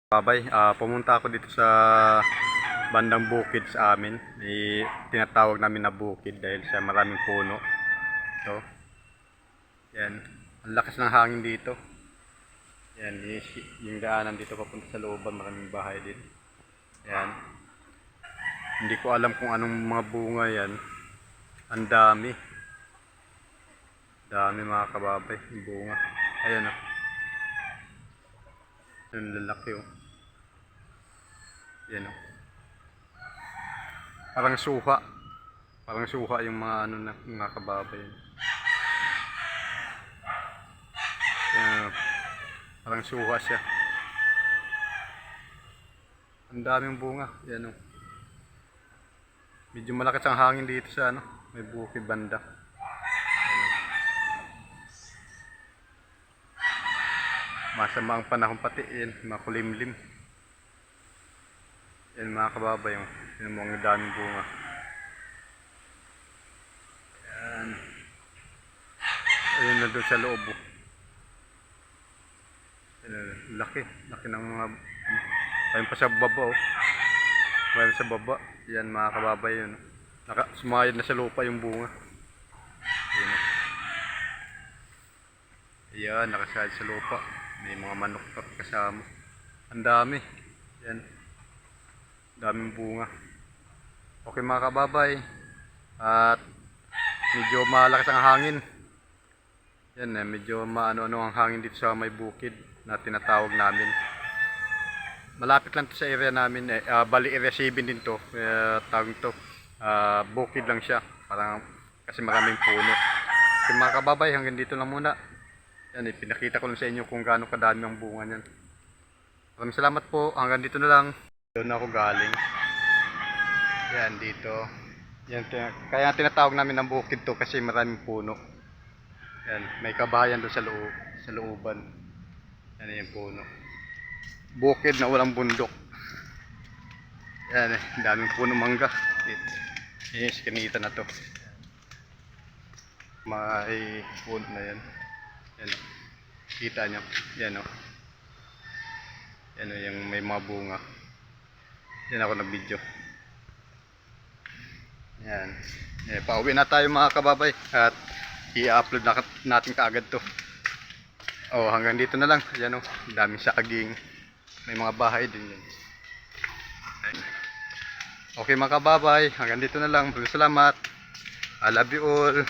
Babay, pumunta ako dito sa bandang bukid sa amin. Tinatawag namin na bukid dahil sa maraming puno. So, yan. Ang lakas ng hangin dito. Yan, yung daanan dito papunta sa looban, maraming bahay din. Yan. Hindi ko alam kung anong mga bunga yan. Ang dami. Dami mga kababay, yung bunga. Ayan o. Yung lalaki o. Yan o. Parang suha. Parang suha yung mga ano na mga kababay. Yan, parang suha siya. Ang daming bunga. Yan o. Medyo malakas ang hangin dito sa ano, may bukid banda. Masama ang panahon pati yan, makulimlim. Yan mga kababay, yung mga daming bunga. Yan. Ayun na doon sa loob. Laki ng mga, ayun pa sa baba oh. Mayroon sa baba. Yan mga kababay yun. Sumayad na sa lupa yung bunga. Ayan. Ayan, nakasayad sa lupa. May mga manok pa kasama. Ang dami. Yan. Daming bunga. Okay mga kababay. At medyo malakas ang hangin. Yan medyo maano-ano ang hangin dito sa may bukid na tinatawag namin. Malapit lang to sa area namin. Bali area 7 din to. Tawag to. Bukid lang siya. Parang kasi maraming puno. Okay mga kababay, hanggang dito lang muna. Yan, pinakita ko lang sa inyo kung gaano kadami ang bunga niyan. Maraming salamat po. Hanggang dito na lang. Doon ako galing. Yan, dito. Yan, kaya tinatawag namin ng bukid to kasi maraming puno. Yan, may kabahayan doon sa looban. Yan yung puno. Bukid na walang bundok. Yan, daming puno mangga. Yan, kinita na to. May puno na yan. Yan o. Kita nyo. Yan o. Yan o, yung may mga bunga. Yan ako nag-video. Yan. Pauwi na tayo mga kababay. At i-upload natin kaagad to. Oh, hanggang dito na lang. Yan o. Daming saging. May mga bahay din yan. Okay mga kababay. Hanggang dito na lang. Salamat. I love you all.